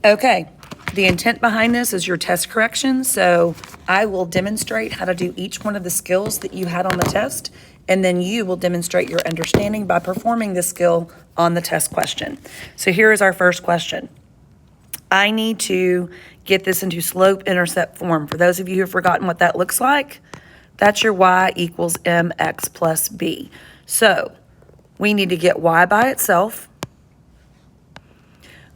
Okay, the intent behind this is your test correction, so I will demonstrate how to do each one of the skills that you had on the test, and then you will demonstrate your understanding by performing the skill on the test question. So here is our first question. I need to get this into slope-intercept form. For those of you who have forgotten what that looks like, that's your y equals mx plus b. So we need to get y by itself,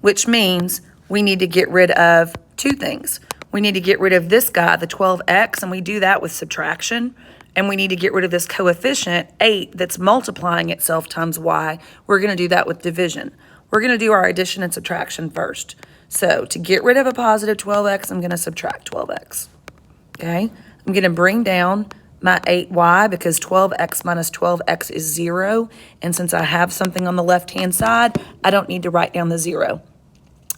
which means we need to get rid of two things. We need to get rid of this guy, the 12x, and we do that with subtraction. And we need to get rid of this coefficient, 8, that's multiplying itself times y. We're going to do that with division. We're going to do our addition and subtraction first. So to get rid of a positive 12x, I'm going to subtract 12x. Okay? I'm going to bring down my 8y because 12x minus 12x is 0. And since I have something on the left-hand side, I don't need to write down the 0.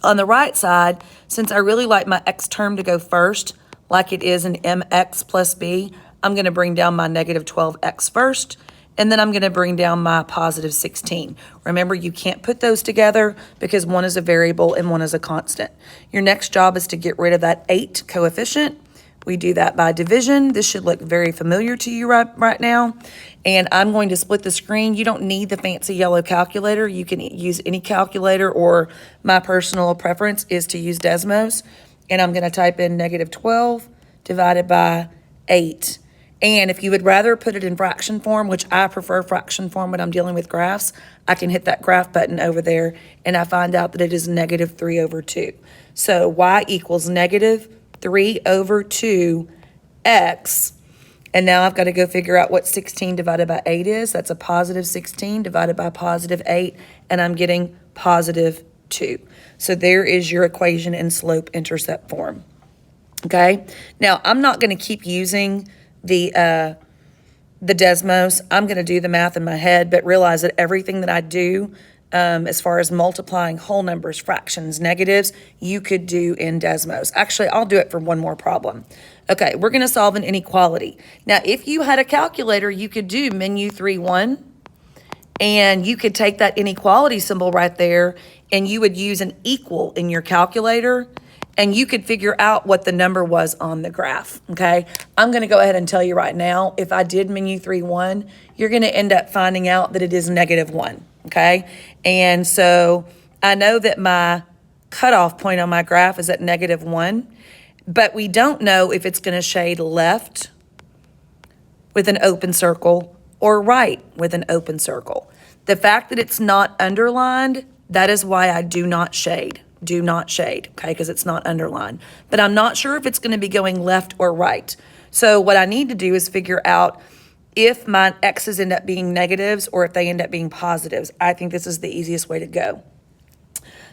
On the right side, since I really like my x term to go first, like it is in mx plus b, I'm going to bring down my negative 12x first, and then I'm going to bring down my positive 16. Remember, you can't put those together because one is a variable and one is a constant. Your next job is to get rid of that 8 coefficient. We do that by division. This should look very familiar to you right now. And I'm going to split the screen. You don't need the fancy yellow calculator. You can use any calculator, or my personal preference is to use Desmos. And I'm going to type in negative 12 divided by 8. And if you would rather put it in fraction form, which I prefer fraction form when I'm dealing with graphs, I can hit that graph button over there and I find out that it is negative 3 over 2. So y equals negative 3 over 2x. And now I've got to go figure out what 16 divided by 8 is. That's a positive 16 divided by positive 8, and I'm getting positive 2. So there is your equation in slope-intercept form. Okay? Now, I'm not going to keep using the Desmos. I'm going to do the math in my head, but realize that everything that I do as far as multiplying whole numbers, fractions, negatives, you could do in Desmos. Actually, I'll do it for one more problem. Okay, we're going to solve an inequality. Now, if you had a calculator, you could do M3T1, and you could take that inequality symbol right there, and you would use an equal in your calculator, and you could figure out what the number was on the graph, okay? I'm going to go ahead and tell you right now, if I did M3T1, you're going to end up finding out that it is negative 1, okay? And so I know that my cutoff point on my graph is at negative 1, but we don't know if it's going to shade left with an open circle or right with an open circle. The fact that it's not underlined, that is why I do not shade. Do not shade, okay, because it's not underlined. But I'm not sure if it's going to be going left or right. So what I need to do is figure out if my x's end up being negatives or if they end up being positives. I think this is the easiest way to go.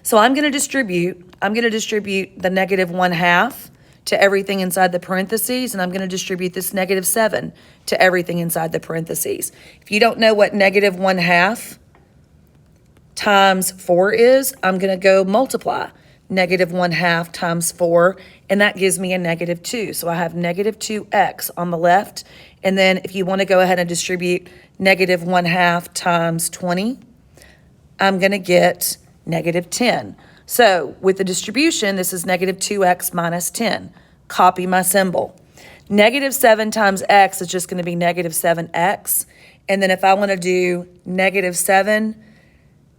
So I'm going to distribute the negative 1/2 to everything inside the parentheses, and I'm going to distribute this negative 7 to everything inside the parentheses. If you don't know what negative 1/2 times 4 is, I'm going to go multiply negative 1/2 times 4, and that gives me a negative 2. So I have negative 2x on the left, and then if you want to go ahead and distribute negative 1/2 times 20, I'm going to get negative 10. So with the distribution, this is negative 2x minus 10. Copy my symbol. Negative 7 times x is just going to be negative 7x. And then if I want to do negative 7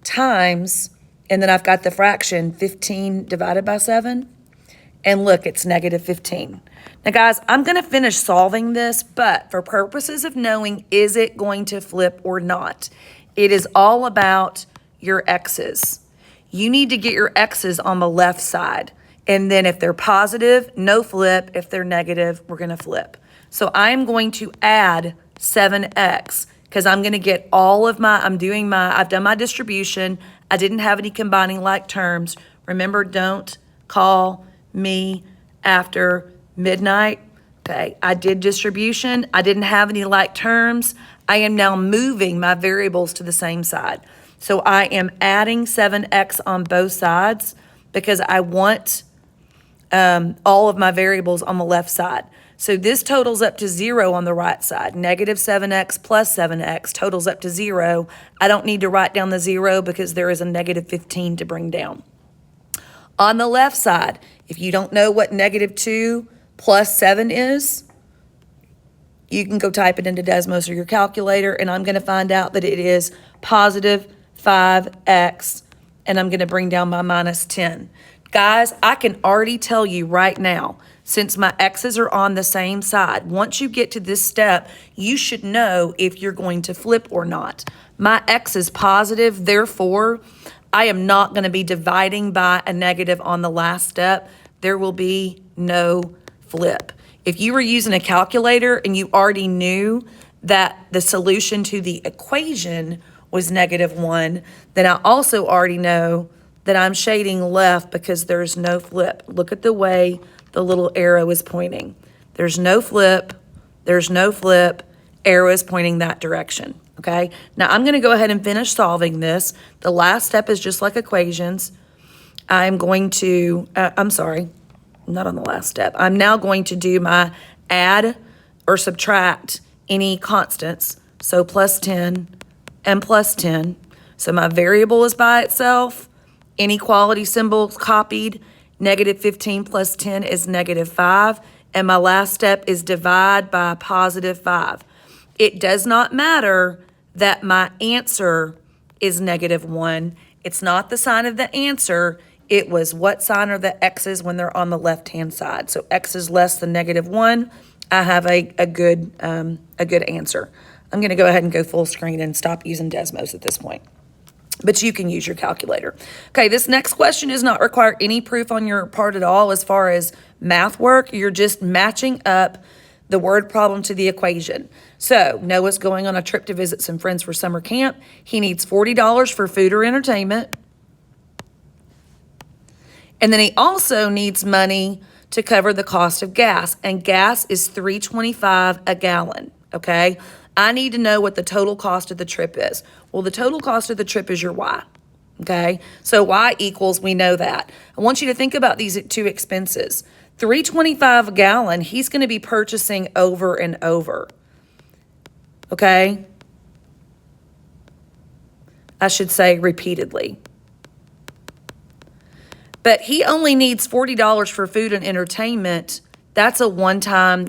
times, and then I've got the fraction 15 divided by 7. And look, it's negative 15. Now, guys, I'm going to finish solving this, but for purposes of knowing, is it going to flip or not? It is all about your x's. You need to get your x's on the left side. And then if they're positive, no flip. If they're negative, we're going to flip. So I'm going to add 7x because I'm going to get all of my, I've done my distribution. I didn't have any combining like terms. Remember, don't call me after midnight. Okay, I did distribution. I didn't have any like terms. I am now moving my variables to the same side. So I am adding 7x on both sides because I want all of my variables on the left side. So this totals up to 0 on the right side. Negative 7x plus 7x totals up to 0. I don't need to write down the 0 because there is a negative 15 to bring down. On the left side, if you don't know what -2 plus 7 is, you can go type it into Desmos or your calculator, and I'm going to find out that it is positive 5x, and I'm going to bring down my -10. Guys, I can already tell you right now, since my x's are on the same side, once you get to this step, you should know if you're going to flip or not. My x is positive, therefore, I am not going to be dividing by a negative on the last step. There will be no flip. If you were using a calculator and you already knew that the solution to the equation was -1, then I also already know that I'm shading left because there's no flip. Look at the way the little arrow is pointing. There's no flip, arrow is pointing that direction, okay? Now I'm gonna go ahead and finish solving this. The last step is just like equations. I'm going to, I'm sorry, not on the last step. I'm now going to do my add or subtract any constants. So +10 and +10. So my variable is by itself. Inequality symbol copied. -15 plus 10 is -5. And my last step is divide by +5. It does not matter that my answer is -1. It's not the sign of the answer. It was what sign are the x's when they're on the left-hand side. So x is less than -1. I have a good answer. I'm going to go ahead and go full screen and stop using Desmos at this point. But you can use your calculator. Okay, this next question does not require any proof on your part at all as far as math work. You're just matching up the word problem to the equation. So Noah's going on a trip to visit some friends for summer camp. He needs $40 for food or entertainment. And then he also needs money to cover the cost of gas. And gas is $3.25 a gallon, okay? I need to know what the total cost of the trip is. Well, the total cost of the trip is your Y, okay? So Y equals, we know that. I want you to think about these two expenses. $3.25 a gallon, he's going to be purchasing over and over, okay? I should say repeatedly. But he only needs $40 for food and entertainment. That's a one-time,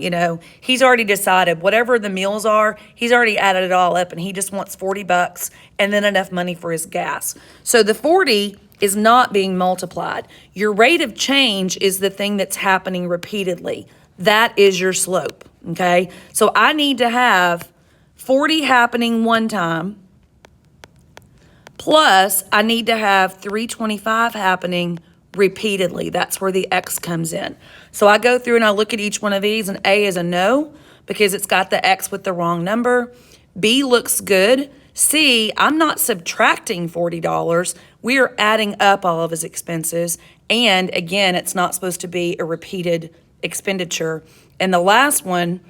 he's already decided whatever the meals are, he's already added it all up and he just wants $40 and then enough money for his gas. So the 40 is not being multiplied. Your rate of change is the thing that's happening repeatedly. That is your slope, okay? So I need to have 40 happening one time, plus I need to have $3.25 happening repeatedly. That's where the X comes in. So I go through and I look at each one of these, and A is a no because it's got the X with the wrong number. B looks good. C, I'm not subtracting $40. We are adding up all of his expenses. And again, it's not supposed to be a repeated expenditure. And the last one,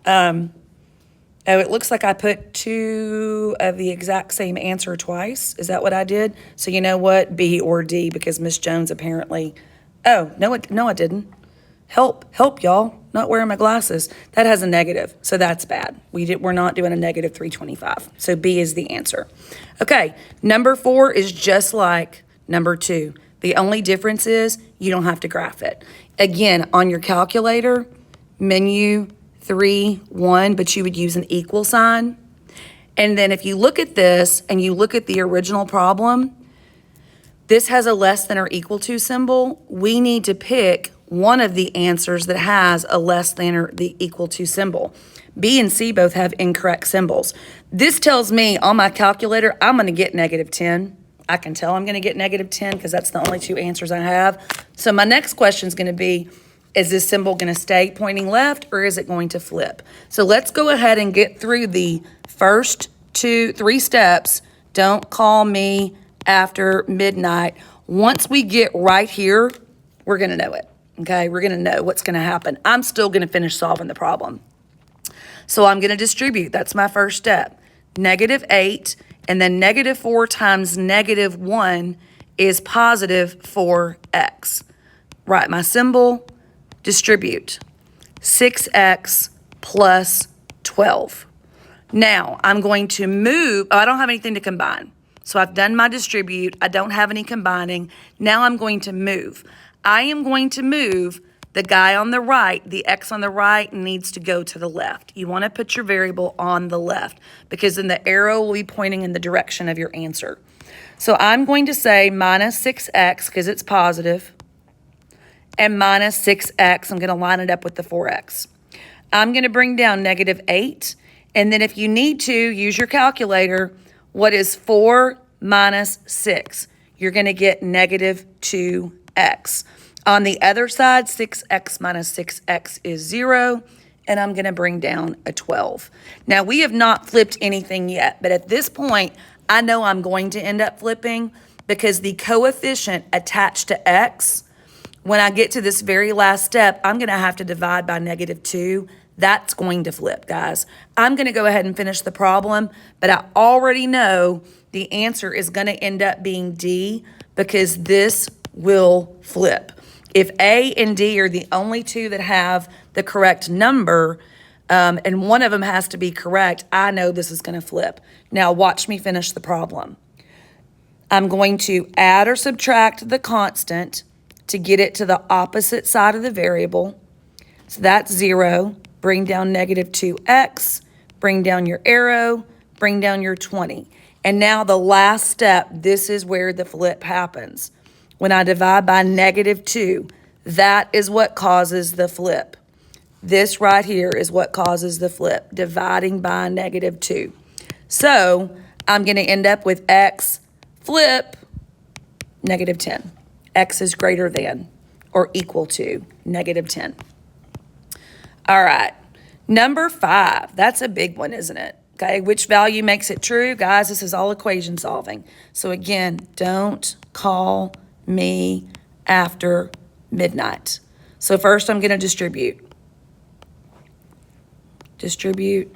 it looks like I put two of the exact same answer twice. Is that what I did? So you know what? B or D, because Miss Jones apparently, oh, no, I didn't. Help, y'all. Not wearing my glasses. That has a negative, so that's bad. We're not doing a negative 325. So B is the answer. Okay, number 4 is just like number 2. The only difference is you don't have to graph it. Again, on your calculator, menu 3, 1, but you would use an equal sign. And then if you look at this and you look at the original problem, this has a less than or equal to symbol. We need to pick one of the answers that has a less than or the equal to symbol. B and C both have incorrect symbols. This tells me on my calculator, I'm going to get -10. I can tell I'm going to get -10 because that's the only two answers I have. So my next question is going to be, is this symbol going to stay pointing left or is it going to flip? So let's go ahead and get through the first 3 steps. Don't call me after midnight. Once we get right here, we're going to know it. Okay, we're going to know what's going to happen. I'm still going to finish solving the problem. So I'm going to distribute. That's my first step. -8, and then -4 times -1 is positive 4x. Write my symbol, distribute. 6x plus 12. Now, I'm going to move. Oh, I don't have anything to combine. So I've done my distribute. I don't have any combining. Now I'm going to move. I am going to move the guy on the right. The X on the right needs to go to the left. You want to put your variable on the left because then the arrow will be pointing in the direction of your answer. So I'm going to say minus 6x because it's positive, and minus 6x. I'm going to line it up with the 4x. I'm going to bring down negative 8, and then if you need to, use your calculator. What is 4 minus 6? You're going to get negative 2x. On the other side, 6x minus 6x is 0, and I'm going to bring down a 12. Now, we have not flipped anything yet, but at this point, I know I'm going to end up flipping because the coefficient attached to x, when I get to this very last step, I'm going to have to divide by negative 2. That's going to flip, guys. I'm going to go ahead and finish the problem, but I already know the answer is going to end up being D because this will flip. If A and D are the only two that have the correct number, and one of them has to be correct, I know this is going to flip. Now watch me finish the problem. I'm going to add or subtract the constant to get it to the opposite side of the variable. So that's 0. Bring down negative 2x, bring down your arrow, bring down your 20. And now the last step, this is where the flip happens. When I divide by negative 2, that is what causes the flip. This right here is what causes the flip, dividing by negative 2. So I'm going to end up with x flip negative 10. X is greater than or equal to negative 10. All right, number 5. That's a big one, isn't it? Okay, which value makes it true? Guys, this is all equation solving. So again, don't call me after midnight. So first I'm going to distribute. Distribute.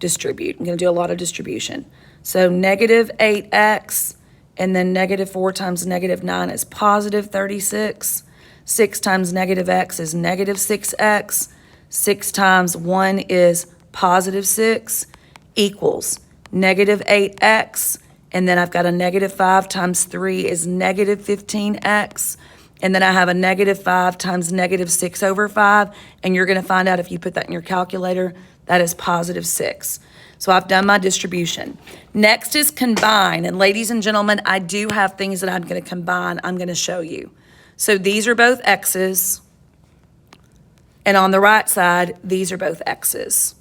I'm going to do a lot of distribution. So negative 8x, and then negative 4 times negative 9 is positive 36. 6 times negative x is negative 6x. 6 times 1 is positive 6 equals negative 8x, and then I've got a negative 5 times 3 is negative 15x, and then I have a negative 5 times negative 6 over 5, and you're going to find out if you put that in your calculator, that is positive 6. So I've done my distribution. Next is combine, and ladies and gentlemen, I do have things that I'm going to combine. I'm going to show you. So these are both x's. And on the right side, these are both x's.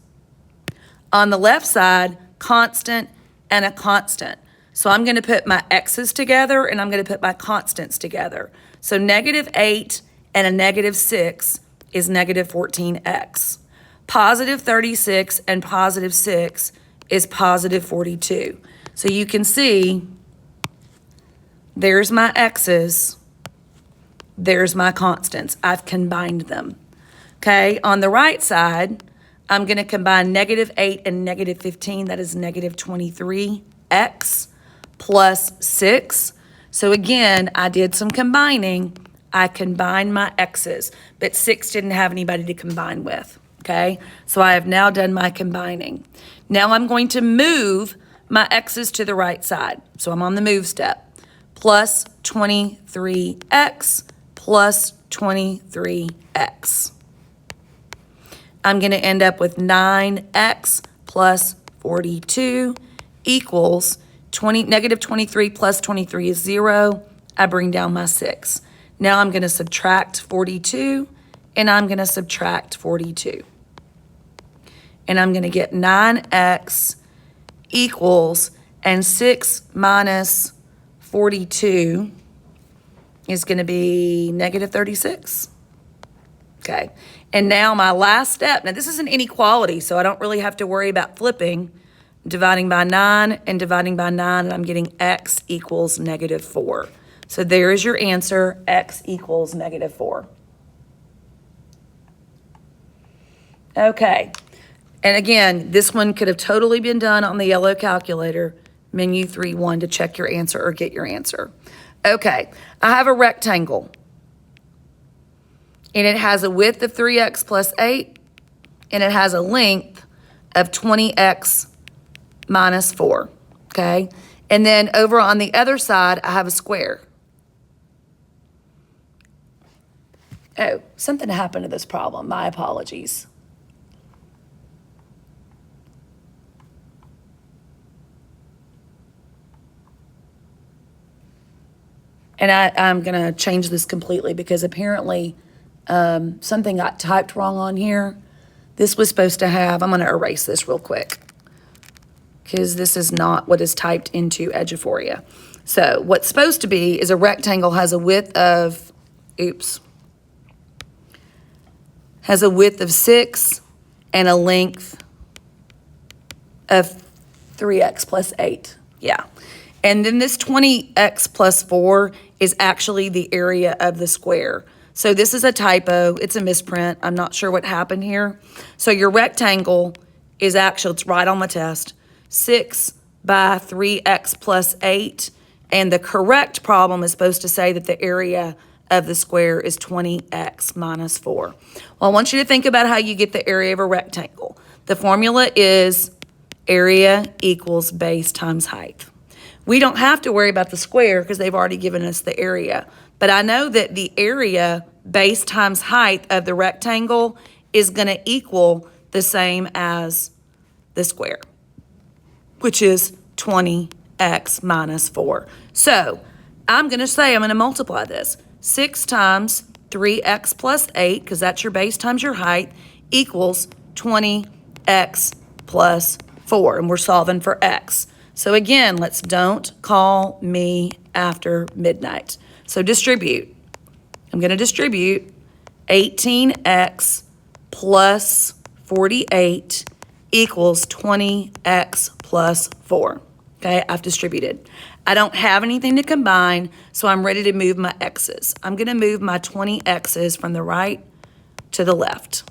On the left side, constant and a constant. So I'm going to put my x's together and I'm going to put my constants together. So negative 8 and a negative 6 is negative 14x. Positive 36 and positive 6 is positive 42. So you can see there's my x's, there's my constants. I've combined them. Okay, on the right side, I'm going to combine negative 8 and negative 15. That is negative 23x plus 6. So again, I did some combining. I combined my x's, but 6 didn't have anybody to combine with. Okay, so I have now done my combining. Now I'm going to move my x's to the right side. So I'm on the move step. Plus 23x plus 23x. I'm going to end up with 9x plus 42 equals negative 23 plus 23 is 0. I bring down my 6. Now I'm going to subtract 42, and I'm going to subtract 42. And I'm going to get 9x equals, and 6 minus 42 is going to be negative 36. Okay, and now my last step. Now this is an inequality, so I don't really have to worry about flipping. Dividing by 9 and dividing by 9, and I'm getting x equals negative 4. So there is your answer, x equals negative 4. Okay, and again, this one could have totally been done on the yellow calculator, menu 3-1, to check your answer or get your answer. Okay, I have a rectangle. And it has a width of 3x plus 8, and it has a length of 20x minus 4, okay? And then over on the other side, I have a square. Oh, something happened to this problem. My apologies. And I'm going to change this completely because apparently something got typed wrong on here. This was supposed to have, I'm going to erase this real quick because this is not what is typed into Eduphoria. So what's supposed to be is a rectangle has a width of, has a width of 6 and a length of 3x plus 8. Yeah. And then this 20x plus 4 is actually the area of the square. So this is a typo. It's a misprint. I'm not sure what happened here. So your rectangle is actually, it's right on the test, 6 by 3x plus 8. And the correct problem is supposed to say that the area of the square is 20x minus 4. Well, I want you to think about how you get the area of a rectangle. The formula is area equals base times height. We don't have to worry about the square because they've already given us the area. But I know that the area base times height of the rectangle is going to equal the same as the square, which is 20x minus 4. So I'm going to say I'm going to multiply this. 6 times 3x plus 8, because that's your base times your height, equals 20x plus 4. And we're solving for x. So again, let's don't call me after midnight. So distribute. I'm going to distribute 18x plus 48 equals 20x plus 4. Okay, I've distributed. I don't have anything to combine, so I'm ready to move my x's. I'm going to move my 20x's from the right to the left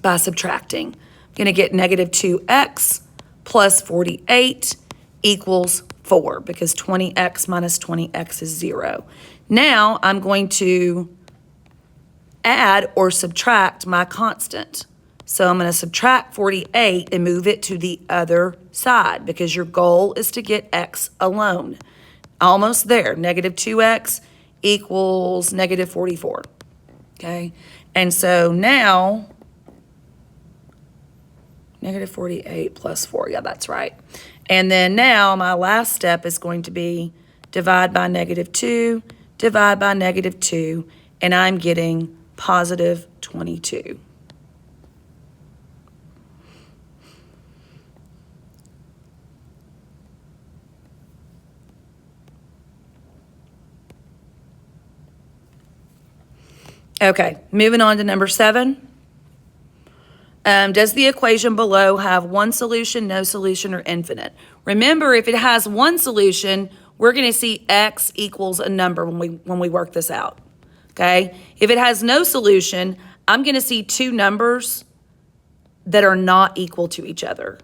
by subtracting. I'm going to get negative 2x plus 48 equals 4 because 20x minus 20x is 0. Now I'm going to add or subtract my constant. So I'm going to subtract 48 and move it to the other side because your goal is to get x alone. Almost there. Negative 2x equals negative 44. Okay? And so now, negative 48 plus 4. Yeah, that's right. And then now my last step is going to be divide by negative 2, divide by negative 2, and I'm getting positive 22. Okay, moving on to number 7. Does the equation below have one solution, no solution, or infinite? Remember, if it has one solution, we're going to see x equals a number when we work this out. Okay? If it has no solution, I'm going to see two numbers that are not equal to each other.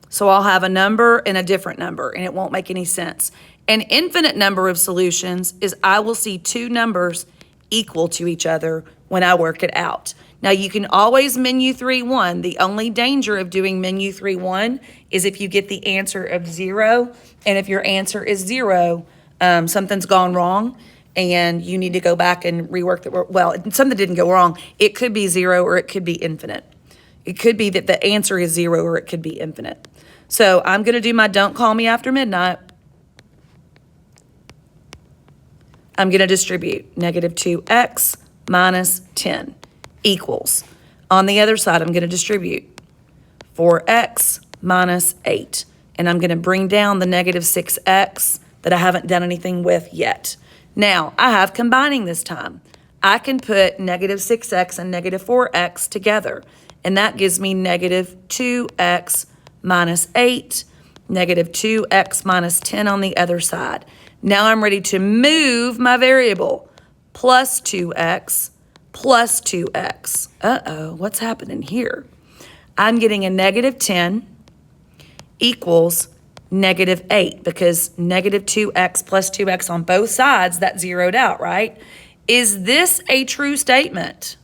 So I'll have a number and a different number, and it won't make any sense. An infinite number of solutions is I will see two numbers equal to each other when I work it out. Now, you can always menu 3-1. The only danger of doing menu 3-1 is if you get the answer of 0, and if your answer is 0, something's gone wrong, and you need to go back and rework the, well, something didn't go wrong. It could be 0 or it could be infinite. It could be that the answer is 0 or it could be infinite. So I'm going to do my don't call me after midnight. I'm going to distribute negative 2x minus 10 equals. On the other side, I'm going to distribute 4x minus 8. And I'm going to bring down the negative 6x that I haven't done anything with yet. Now, I have combining this time. I can put negative 6x and negative 4x together. And that gives me negative 2x minus 8, negative 2x minus 10 on the other side. Now I'm ready to move my variable, plus 2x, plus 2x. Uh-oh, what's happening here? I'm getting a negative 10 equals negative 8 because negative 2x plus 2x on both sides, that zeroed out, right? Is this a true statement?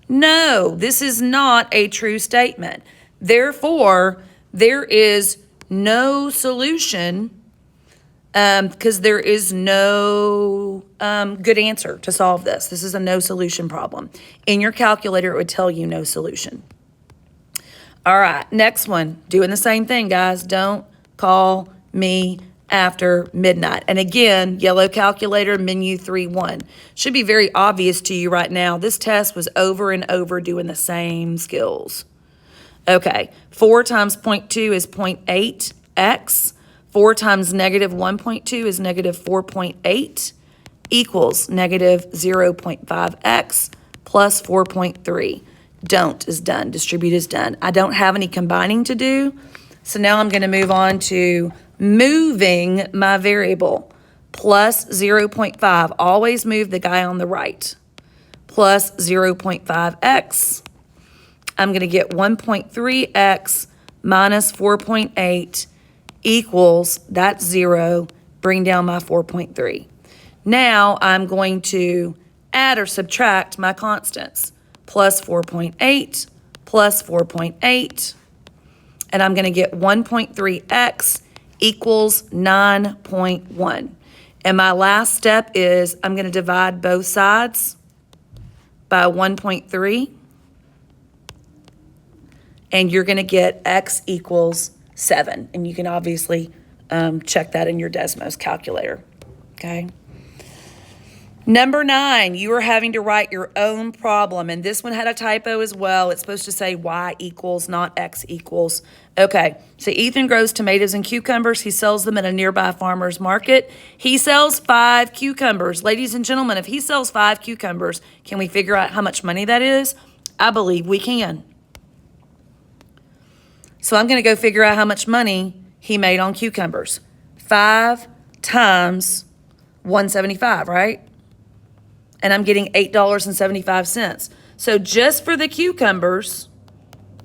No, this is not a true statement. Therefore, there is no solution because there is no good answer to solve this. This is a no solution problem. In your calculator, it would tell you no solution. All right, next one. Doing the same thing, guys. Don't call me after midnight. And again, yellow calculator, menu 3-1. Should be very obvious to you right now. This test was over and over doing the same skills. Okay, 4 times 0.2 is 0.8x. 4 times negative 1.2 is negative 4.8 equals negative 0.5x plus 4.3. Don't is done. Distribute is done. I don't have any combining to do. So now I'm going to move on to moving my variable. Plus 0.5. Always move the guy on the right. Plus 0.5x. I'm going to get 1.3x minus 4.8 equals, that's 0, bring down my 4.3. Now I'm going to add or subtract my constants. Plus 4.8 plus 4.8, and I'm going to get 1.3x equals 9.1. And my last step is I'm going to divide both sides by 1.3, and you're going to get x equals 7. And you can obviously check that in your Desmos calculator, okay? Number 9, you are having to write your own problem, and this one had a typo as well. It's supposed to say y equals, not x equals. Okay, so Ethan grows tomatoes and cucumbers. He sells them at a nearby farmer's market. He sells 5 cucumbers. Ladies and gentlemen, if he sells 5 cucumbers, can we figure out how much money that is? I believe we can. So I'm going to go figure out how much money he made on cucumbers. 5 times 175, right? And I'm getting $8.75. So just for the cucumbers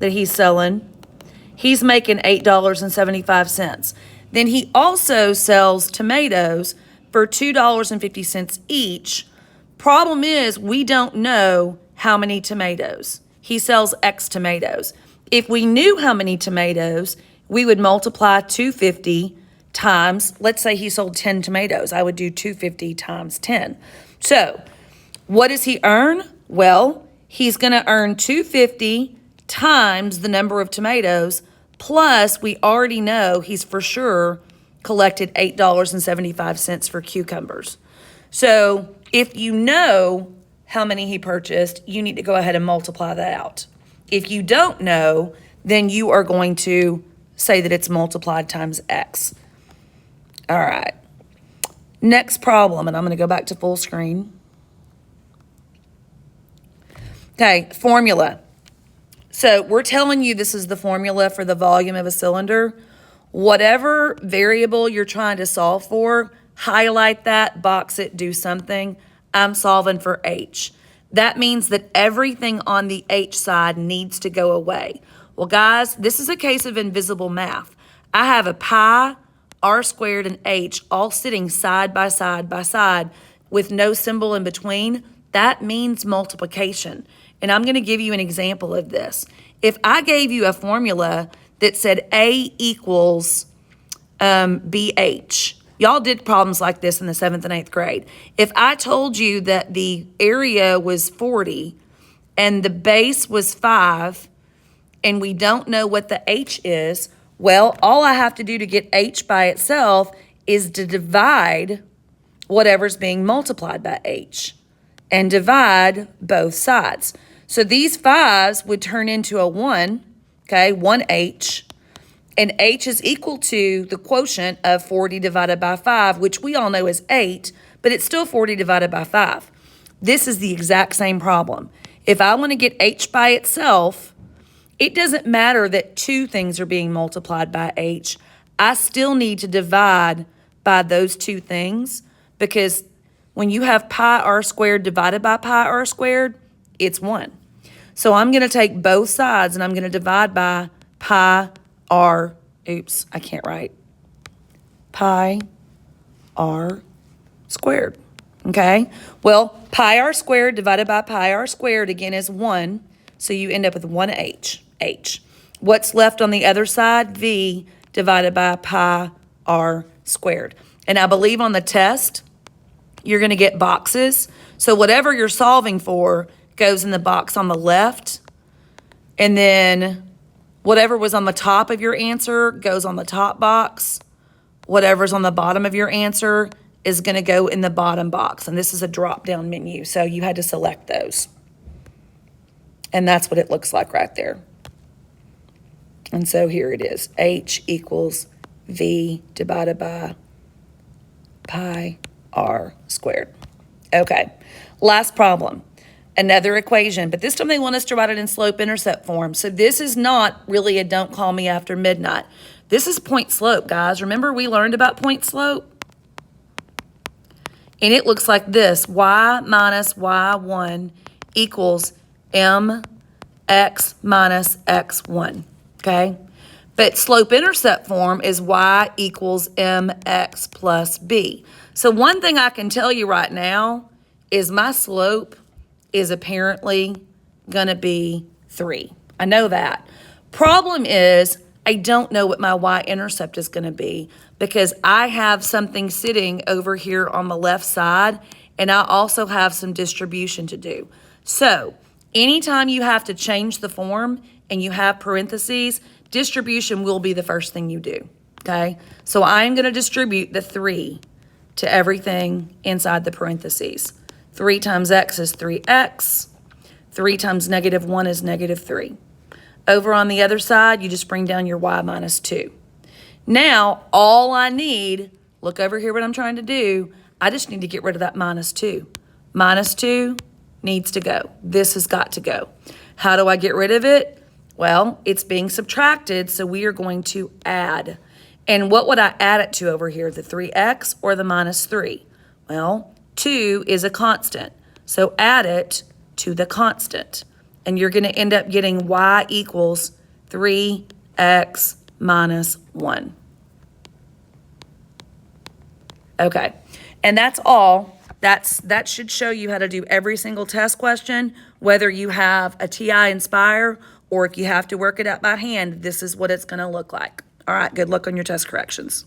that he's selling, he's making $8.75. Then he also sells tomatoes for $2.50 each. Problem is, we don't know how many tomatoes. He sells X tomatoes. If we knew how many tomatoes, we would multiply 250 times, let's say he sold 10 tomatoes. I would do 250 times 10. So what does he earn? Well, he's going to earn 250 times the number of tomatoes, plus we already know he's for sure collected $8.75 for cucumbers. So if you know how many he purchased, you need to go ahead and multiply that out. If you don't know, then you are going to say that it's multiplied times X. All right. Next problem, and I'm going to go back to full screen. Okay, formula. So we're telling you this is the formula for the volume of a cylinder. Whatever variable you're trying to solve for, highlight that, box it, do something. I'm solving for H. That means that everything on the H side needs to go away. Well, guys, this is a case of invisible math. I have a pi, r squared, and h all sitting side by side by side with no symbol in between. That means multiplication. And I'm going to give you an example of this. If I gave you a formula that said A equals BH, y'all did problems like this in the 7th and 8th grade. If I told you that the area was 40 and the base was 5 and we don't know what the H is, well, all I have to do to get H by itself is to divide whatever's being multiplied by H and divide both sides. So these 5s would turn into a 1, okay, 1H. And H is equal to the quotient of 40 divided by 5, which we all know is 8, but it's still 40 divided by 5. This is the exact same problem. If I want to get H by itself, it doesn't matter that 2 things are being multiplied by H. I still need to divide by those 2 things, because when you have pi r squared divided by pi r squared, it's 1. So I'm going to take both sides and I'm going to divide by pi r, oops, I can't write, pi r squared, okay? Well, pi r squared divided by pi r squared again is 1, so you end up with 1h, h. What's left on the other side? V divided by pi r squared. And I believe on the test, you're going to get boxes. So whatever you're solving for goes in the box on the left. And then whatever was on the top of your answer goes on the top box. Whatever's on the bottom of your answer is going to go in the bottom box. And this is a drop-down menu, so you had to select those. And that's what it looks like right there. And so here it is. H equals V divided by pi r squared. Okay, last problem. Another equation, but this time they want us to write it in slope-intercept form. So this is not really a don't call me after midnight. This is point slope, guys. Remember we learned about point slope? And it looks like this. Y minus y1 equals mx minus x1, okay? But slope-intercept form is y equals mx plus b. So one thing I can tell you right now is my slope is apparently going to be 3. I know that. Problem is, I don't know what my y-intercept is going to be because I have something sitting over here on the left side, and I also have some distribution to do. So anytime you have to change the form and you have parentheses, distribution will be the first thing you do, okay? So I'm going to distribute the 3 to everything inside the parentheses. 3 times x is 3x. 3 times negative 1 is negative 3. Over on the other side, you just bring down your y minus 2. Now, all I need, look over here what I'm trying to do, I just need to get rid of that minus 2. Minus 2 needs to go. This has got to go. How do I get rid of it? Well, it's being subtracted, so we are going to add. And what would I add it to over here, the 3x or the minus 3? Well, 2 is a constant, so add it to the constant. And you're going to end up getting y equals 3x minus 1. Okay, and that's all. That should show you how to do every single test question, whether you have a TI Inspire or if you have to work it out by hand, this is what it's going to look like. All right, good luck on your test corrections.